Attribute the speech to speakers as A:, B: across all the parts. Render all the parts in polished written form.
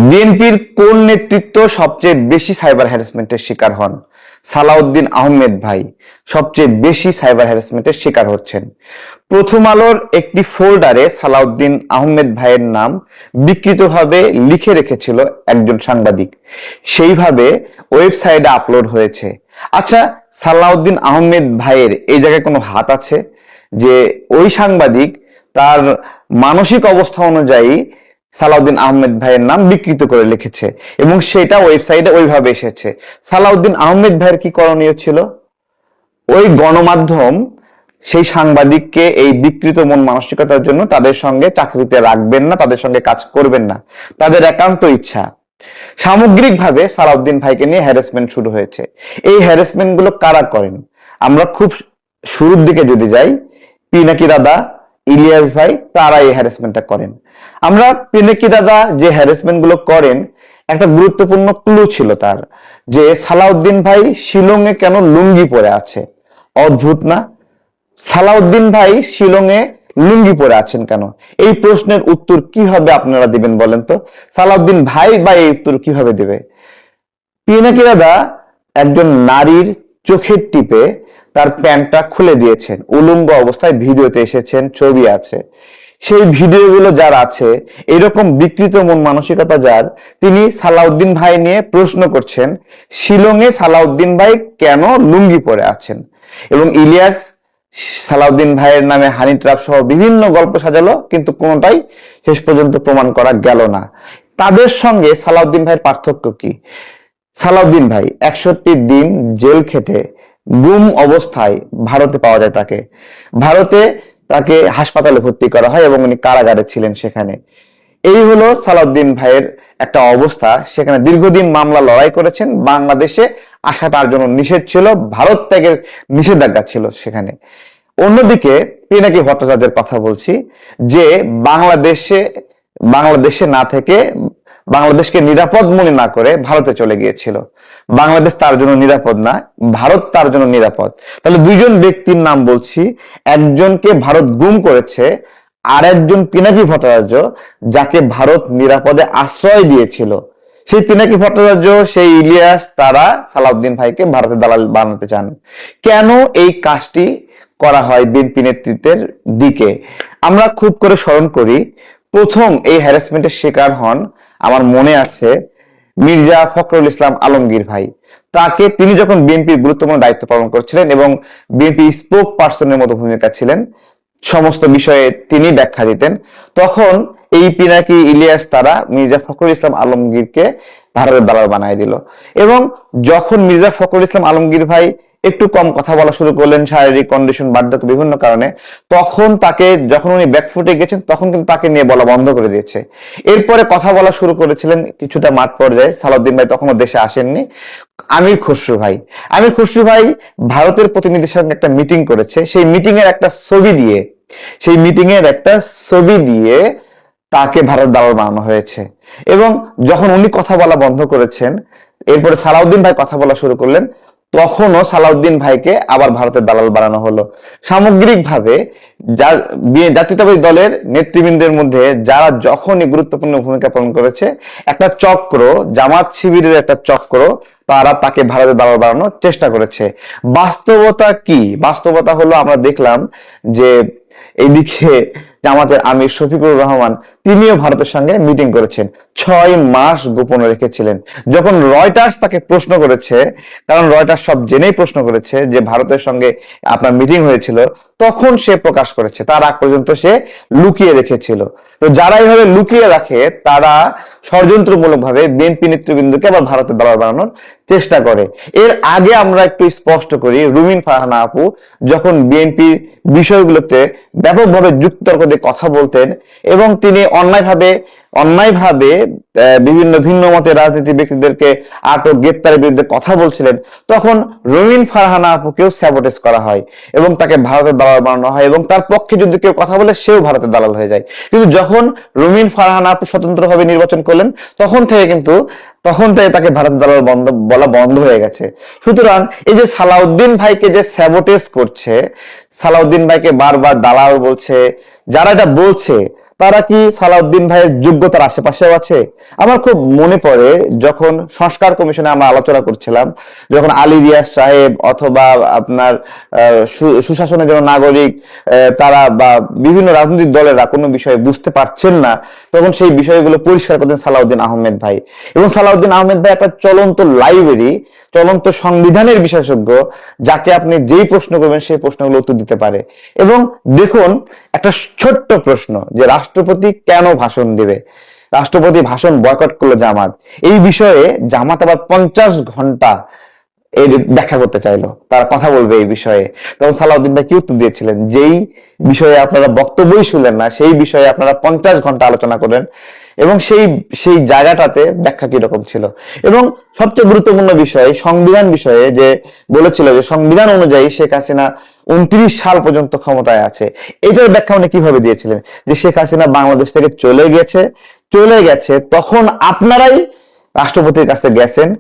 A: বিএনপির কোন নেতৃত্ব সবচেয়ে বেশি সাইবার হ্যারাসমেন্টের শিকার হন? সালাউদ্দিন আহমেদ ভাই সবচেয়ে বেশি সাইবার হ্যারাসমেন্টের শিকার হচ্ছেন। প্রথম আলোর একটি ফোল্ডারে সালাউদ্দিন আহমেদ ভাইয়ের নাম বিকৃতভাবে লিখে রেখেছিল একজন সাংবাদিক, সেইভাবে ওয়েবসাইটে আপলোড হয়েছে। আচ্ছা, সালাউদ্দিন আহমেদ ভাইয়ের এই জায়গায় কোনো হাত আছে যে ওই সাংবাদিক তার মানসিক অবস্থা অনুযায়ী সালাউদ্দিন আহমেদ ভাইয়ের নাম বিকৃত করে লিখেছে এবং সেটা ওয়েবসাইটে ওইভাবে এসেছে? সালাউদ্দিন আহমেদ ভাইয়ের কি করণীয় ছিল? ওই গণমাধ্যম সেই সাংবাদিককে এই বিকৃত মন মানসিকতার জন্য তাদের সঙ্গে চাকরিতে রাখবেন না, তাদের সঙ্গে কাজ করবেন না, তাদের একান্ত ইচ্ছা। সামগ্রিকভাবে সালাউদ্দিন ভাইকে নিয়ে হ্যারাসমেন্ট শুরু হয়েছে। এই হ্যারাসমেন্ট গুলো কারা করেন? আমরা খুব শুরুর দিকে যদি যাই, পিনাকি দাদা, ইলিয়াস ভাই, তারা এই হ্যারাসমেন্টটা করেন। আমরা পিনাকি দাদা যে হ্যারাসমেন্ট গুলো করেন, একটা গুরুত্বপূর্ণ ক্লু ছিল তার, যে সালাউদ্দিন ভাই শিলংয়ে কেন লুঙ্গি পরে আছে। অদ্ভুত না? সালাউদ্দিন ভাই শিলংয়ে লুঙ্গি পরে আছেন কেন? এই প্রশ্নের উত্তর কিভাবে আপনারা দিবেন বলেন তো? সালাউদ্দিন ভাই বা এই উত্তর কিভাবে দিবে? পিনাকি দাদা একজন নারীর চোখের টিপে তার প্যান্টটা খুলে দিয়েছেন, উলঙ্গ অবস্থায় ভিডিওতে এসেছেন, ছবি আছে। সেই ভিডিওগুলো যার আছে, এরকম বিকৃত মন মানসিকতা যার, তিনি সালাউদ্দিন ভাই নিয়ে প্রশ্ন করছেন শিলংয়ে সালাউদ্দিন ভাই কেন লুঙ্গি পরে আছেন। এবং ইলিয়াস সালাউদ্দিন ভাইয়ের নামে হানি ট্র্যাপ সহ বিভিন্ন গল্প সাজালো, কিন্তু কোনোটাই শেষ পর্যন্ত প্রমাণ করা গেল না। তাদের সঙ্গে সালাউদ্দিন ভাইয়ের পার্থক্য কি? সালাউদ্দিন ভাই 61 দিন জেল খেটে গুম অবস্থায় ভারতে পাওয়া যায় তাকে। ভারতে তাকে হাসপাতালে ভর্তি করা হয় এবং উনি কারাগারে ছিলেন সেখানে। এই হলো সালাউদ্দিন ভাইয়ের একটা অবস্থা। সেখানে দীর্ঘদিন মামলা লড়াই করেছেন। বাংলাদেশে আসা তার জন্য নিষেধ ছিল, ভারত ত্যাগের নিষেধাজ্ঞা ছিল সেখানে। অন্যদিকে পিনাকি ভট্টাচার্যের কথা বলছি, যে বাংলাদেশে না থেকে বাংলাদেশকে নিরাপদ মনে না করে ভারতে চলে গিয়েছিল। বাংলাদেশ তার জন্য নিরাপদ না, ভারত তার জন্য নিরাপদ। তাহলে দুইজন ব্যক্তির নাম বলছি, একজনকে ভারত গুম করেছে, আর একজন পিনাকি ভট্টাচার্য, যাকে ভারত নিরাপদে আশ্রয় দিয়েছিল। সেই পিনাকি ভট্টাচার্য, সেই ইলিয়াস, তারা সালাউদ্দিন ভাইকে ভারতের দালাল বানাতে চান। কেন এই কাজটি করা হয় বিএনপি নেতৃত্বের দিকে? আমরা খুব করে স্মরণ করি, প্রথম এই হ্যারাসমেন্টের শিকার হন, আমার মনে আছে, মির্জা ফখরুল ইসলাম আলমগীর ভাই। তিনি যখন বিএনপির গুরুত্বপূর্ণ দায়িত্ব পালন করছিলেন এবং বিএনপি স্পোক পার্সনের মতো ভূমিকা ছিলেন, সমস্ত বিষয়ে তিনি ব্যাখ্যা দিতেন, তখন এই পিনাকি, ইলিয়াস তারা মির্জা ফখরুল ইসলাম আলমগীরকে ভারতের দালাল বানায় দিল। এবং যখন মির্জা ফখরুল ইসলাম আলমগীর ভাই একটু কম কথা বলা শুরু করলেন, শারীরিক কন্ডিশন, বার্ধক্য, বিভিন্ন কারণে, তখন যখন উনি ব্যাকফুটে গেছেন, তখন কিন্তু তাকে নিয়ে বলা বন্ধ করে দিয়েছে। এরপরে কথা বলা শুরু করেছিলেন কিছুটা মাঠ পর্যায়ে। সালাউদ্দিন ভাই তখনও দেশে আসেননি। আমির খসরু ভাই ভারতের প্রতিনিধির সঙ্গে একটা মিটিং করেছে। সেই মিটিং এর একটা ছবি দিয়ে তাকে ভারত দালাল বানানো হয়েছে। এবং যখন উনি কথা বলা বন্ধ করেছেন, এরপরে সালাউদ্দিন ভাই কথা বলা শুরু করলেন, তখনও সালাউদ্দিন ভাইকে আবার ভারতের দালাল বানানো হলো। সামগ্রিকভাবে জাতীয়তাবাদী দলের নেতৃবৃন্দের মধ্যে যারা যখনই গুরুত্বপূর্ণ ভূমিকা পালন করেছে, একটা চক্র, জামাত শিবিরের একটা চক্র, তারা তাকে ভারতের দালাল বানানোর চেষ্টা করেছে। বাস্তবতা কি? বাস্তবতা হলো, আমরা দেখলাম যে এইদিকে জামাতের আমির শফিকুর রহমান, তিনিও ভারতের সঙ্গে মিটিং করেছেন, 6 মাস গোপনে রেখেছিলেন। যখন রয়টার্স তাকে প্রশ্ন করেছে, কারণ রয়টার্স সব জেনেই প্রশ্ন করেছে যে ভারতের সঙ্গে আপনার মিটিং হয়েছিল, তখন সে প্রকাশ করেছে। তার আগ পর্যন্ত সে লুকিয়ে রেখেছিল। তো যারা এইভাবে লুকিয়ে রাখে, তারা ষড়যন্ত্রমূলক ভাবে বিএনপি নেতৃবৃন্দকে আবার ভারতের দালাল বানানোর চেষ্টা করে। এর আগে আমরা একটু স্পষ্ট করি, রুমিন ফারহানা আপু যখন বিএনপির বিষয়গুলোতে ব্যাপকভাবে যুক্তিতর্ক দিয়ে কথা বলতেন এবং তিনি অন্যায়ভাবে বিভিন্ন ভিন্ন মতের রাজনীতি ব্যক্তিদেরকে আটক, গ্রেপ্তারের বিরুদ্ধে কথা বলছিলেন, তখন রুমিন ফারহানা আপুকেও স্যাবোটেজ করা হয় এবং তাকে ভারতের দালাল বানানো হয়, এবং তার পক্ষে যদি কেউ কথা বলে সেও ভারতের দালাল হয়ে যায়। কিন্তু যখন রুমিন ফারহানা আপু স্বতন্ত্রভাবে নির্বাচন করলেন, তখন থেকে তাকে ভারতের দালাল বলা বন্ধ হয়ে গেছে। সুতরাং এই যে সালাউদ্দিন ভাইকে যে স্যাবোটেজ করছে, সালাউদ্দিন ভাইকে বারবার দালাল বলছে, যারা এটা বলছে তারা কি সালাউদ্দিন ভাইয়ের যোগ্যতার আশেপাশেও আছে? আমার খুব মনে পড়ে যখন সংস্কার কমিশনে আমরা আলোচনা করছিলাম, যখন আলী রিয়াজ সাহেব অথবা আপনার সুশাসনের জন্য নাগরিক তারা বা বিভিন্ন রাজনৈতিক দলেরা কোনো বিষয়ে বুঝতে পারছেন না, তখন সেই বিষয়গুলো পরিষ্কার করতেন সালাউদ্দিন আহমেদ ভাই। এবং সালাউদ্দিন আহমেদ ভাই একটা চলন্ত লাইব্রেরি, চলন্ত সংবিধানের বিশেষজ্ঞ, যাকে আপনি যেই প্রশ্ন করবেন সেই প্রশ্নগুলো উত্তর দিতে পারে। এবং দেখুন, একটা ছোট্ট প্রশ্ন যে রাষ্ট্রপতি কেন ভাষণ দিবে, রাষ্ট্রপতি ভাষণ বয়কট করলো জামাত, এই বিষয়ে জামাত আবার 50 ঘন্টা এর ব্যাখ্যা করতে চাইলো, তারা কথা বলবে এই বিষয়ে। তখন সালাউদ্দিন ভাই কি উত্তর দিয়েছিলেন, যেই বিষয়ে আপনারা বক্তব্যই শুনলেন না সেই বিষয়ে আপনারা 50 ঘন্টা আলোচনা করেন, এবং সেই সেই জায়গাটাতে ব্যাখ্যা কিরকম ছিল। এবং সবচেয়ে গুরুত্বপূর্ণ বিষয় সংবিধান বিষয়ে যে বলেছিল যে সংবিধান অনুযায়ী শেখ হাসিনা 29 সাল পর্যন্ত ক্ষমতায় আছে, এটার ব্যাখ্যা উনি কিভাবে দিয়েছিলেন, যে শেখ হাসিনা বাংলাদেশ থেকে চলে গেছে তখন আপনারাই রাষ্ট্রপতির কাছে গেছেন,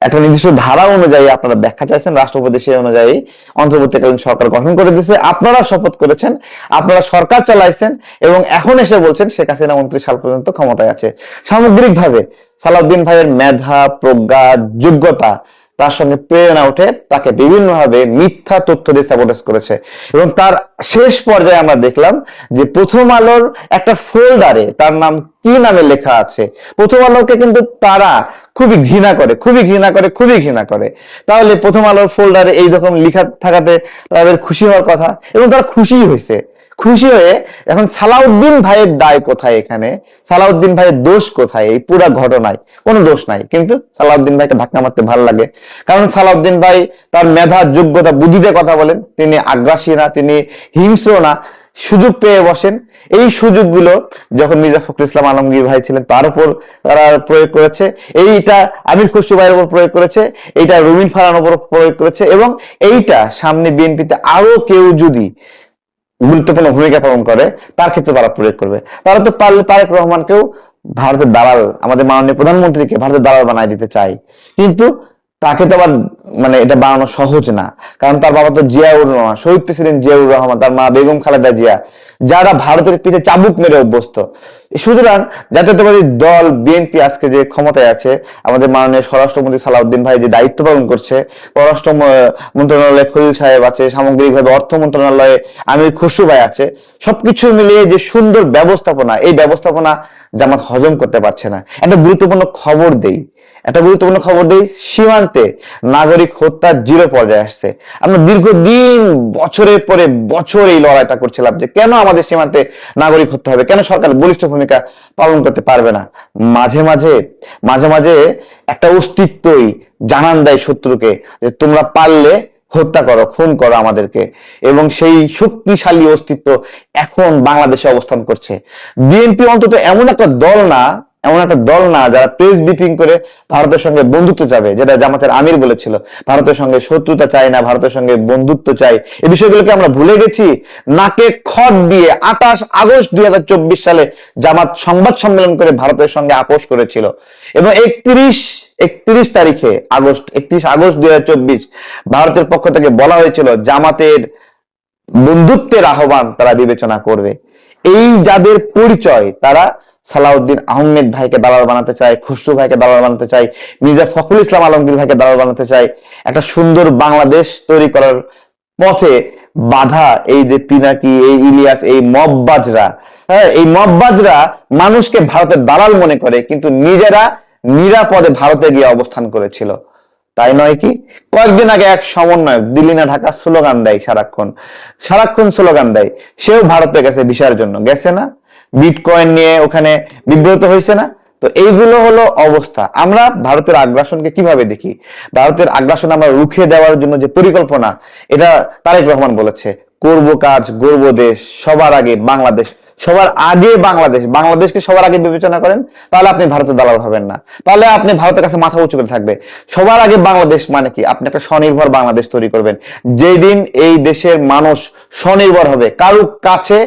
A: একটা নির্দিষ্ট ধারা অনুযায়ী আপনারা ব্যাখ্যা চাইছেন, রাষ্ট্রপতি সেই অনুযায়ী অন্তর্বর্তীকালীন সরকার গঠন করে দিয়েছে, আপনারা শপথ করেছেন, আপনারা সরকার চালাইছেন, এবং এখন এসে বলছেন শেখ হাসিনা 29 সাল পর্যন্ত ক্ষমতায় আছে। সামগ্রিকভাবে সালাউদ্দিন ভাইয়ের মেধা, প্রজ্ঞা, যোগ্যতা, তার সঙ্গে প্রেরণা উঠে তাকে বিভিন্নভাবে মিথ্যা তথ্য দিয়ে সাবোটেজ করেছে। এবং তার শেষ পর্যায়ে আমরা দেখলাম যে প্রথম আলোর একটা ফোল্ডারে তার নাম কি নামে লেখা আছে, প্রথম আলোকে কিন্তু তারা খুবই ঘৃণা করে। তাহলে প্রথম আলোর ফোল্ডারে এইরকম লেখা থাকাতে তাদের খুশি হওয়ার কথা, এবং তারা খুশি হয়ে এখন সালাউদ্দিন ভাইয়ের দায় কোথায়, এখানে সালাউদ্দিন ভাইয়ের দোষ কোথায়, এই পুরো ঘটনায় কোনো দোষ নাই, কিন্তু সালাউদ্দিন ভাইকে ধাক্কা মারতে ভালো লাগে। কারণ সালাউদ্দিন ভাই তার মেধা, যোগ্যতা, বুদ্ধিতে কথা বলেন, তিনি আগ্রাসী না, তিনি হিংস্র না, সুযোগ পেয়ে বসেন। এই সুযোগগুলো যখন মির্জা ফখরুল ইসলাম আলমগীর ভাই ছিলেন তার উপর তারা প্রয়োগ করেছে, এইটা আমির খসরু ভাইয়ের উপর প্রয়োগ করেছে, এইটা রুমিন ফারহানের উপর প্রয়োগ করেছে, এবং এইটা সামনে বিএনপিতে আরো কেউ যদি গুরুত্বপূর্ণ ভূমিকা পালন করে তার ক্ষেত্রে তারা প্রয়োগ করবে। তারা তো পারলে তারেক রহমানকেও ভারতের দালাল, আমাদের মাননীয় প্রধানমন্ত্রীকে ভারতের দালাল বানাই দিতে চায়, কিন্তু তাকে তো আবার মানে এটা বানানো সহজ না, কারণ তার বাবা তো জিয়াউর রহমান, শহীদ প্রেসিডেন্ট জিয়াউর রহমান, তার মা বেগম খালেদা জিয়া, যারা ভারতের পিঠে চাবুক মেরে অভ্যস্ত। সুতরাং জাতীয়তাবাদী দল বিএনপি আজকে যে ক্ষমতায় আছে, আমাদের মাননীয় স্বরাষ্ট্রমন্ত্রী সালাউদ্দিন ভাই যে দায়িত্ব পালন করছে, পররাষ্ট্র মন্ত্রণালয়ে খলিল সাহেব আছে, সামগ্রিকভাবে অর্থ মন্ত্রণালয়ে আমির খসরু ভাই আছে, সবকিছু মিলিয়ে যে সুন্দর ব্যবস্থাপনা, এই ব্যবস্থাপনা জামাত হজম করতে পারছে না। একটা গুরুত্বপূর্ণ খবর দেই, সীমান্তে নাগরিক হত্যা 0 পর্যায়ে আসছে। আমরা দীর্ঘদিন বছরের পরে বছর এই লড়াইটা করছিলাম যে কেন আমাদের সীমান্তে নাগরিক হত্যা হবে, কেন সরকার বলিষ্ঠ ভূমিকা পালন করতে পারবে না। মাঝে মাঝে একটা অস্তিত্বই জানান দেয় শত্রুকে যে তোমরা পারলে হত্যা করো, খুন করো আমাদেরকে, এবং সেই শক্তিশালী অস্তিত্ব এখন বাংলাদেশে অবস্থান করছে। বিএনপি অন্তত এমন একটা দল না যারা প্রেস ব্রিফিং করে ভারতের সঙ্গে বন্ধুত্ব যাবে, যেটা জামাতের আমির বলেছিল, ভারতের সঙ্গে শত্রুতা চাই না, ভারতের সঙ্গে বন্ধুত্ব চাই। এই বিষয়গুলোকে আমরা ভুলে গেছি। নাকে খড় দিয়ে 28 আগস্ট 2024 সালে জামাত সংবাদ সম্মেলন করে ভারতের সঙ্গে আপোষ করেছিল, এবং 31 তারিখে 31 আগস্ট 2024 ভারতের পক্ষ থেকে বলা হয়েছিল জামাতের বন্ধুত্বের আহ্বান তারা বিবেচনা করবে। এই যাদের পরিচয়, তারা সালাউদ্দিন আহমেদ ভাইকে দালাল বানাতে চায়, খসরু ভাইকে দালাল বানাতে চায়, মির্জা ফখরুল ইসলাম আলমগীর ভাইকে দালাল বানাতে চায়। একটা সুন্দর বাংলাদেশ তৈরি করার পথে বাধা এই যে পিনাকি, এই ইলিয়াস, এই মববাজরা, এই মববাজরা মানুষকে ভারতের দালাল মনে করে, কিন্তু নিজেরা নিরাপদে ভারতে গিয়ে অবস্থান করেছিল, তাই নয় কি? কয়েকদিন আগে এক সমন্বয়ক দিল্লি না ঢাকা স্লোগান দেয়, সারাক্ষণ স্লোগান দেয়, সেও ভারতের কাছে ভিসার জন্য গেছে না, বিটকয়েন নিয়ে ওখানে বিব্রত হয়েছে না। তো এইগুলো হলো অবস্থা। আমরা ভারতের আগ্রাসনকে কিভাবে দেখি, ভারতের আগ্রাসন আমরা রুখে দেওয়ার জন্য যে পরিকল্পনা, এটা তারেক রহমান বলেছে, করব কাজ গড়ব দেশ, সবার আগে বাংলাদেশ, বাংলাদেশকে সবার আগে বিবেচনা করেন, তাহলে আপনি ভারতের দালাল হবেন না, তাহলে আপনি ভারতের কাছে মাথা উঁচু করে থাকবে। সবার আগে বাংলাদেশ মানে কি, আপনি একটা স্বনির্ভর বাংলাদেশ তৈরি করবেন। যেদিন এই দেশের মানুষ স্বনির্ভর হবে, কারো কাছে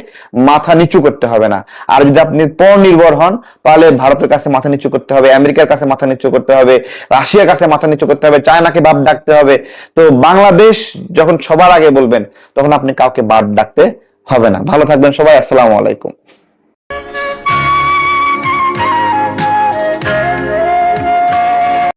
A: মাথা নিচু করতে হবে না। আর যদি আপনি পরনির্ভর হন, তাহলে ভারতের কাছে মাথা নিচু করতে হবে, আমেরিকার কাছে মাথা নিচু করতে হবে, রাশিয়ার কাছে মাথা নিচু করতে হবে, চায়নাকে বাপ ডাকতে হবে। তো বাংলাদেশ যখন সবার আগে বলবেন, তখন আপনি কাউকে বাপ ডাকতে হবে না। ভালো থাকবেন সবাই, আসসালামু আলাইকুম।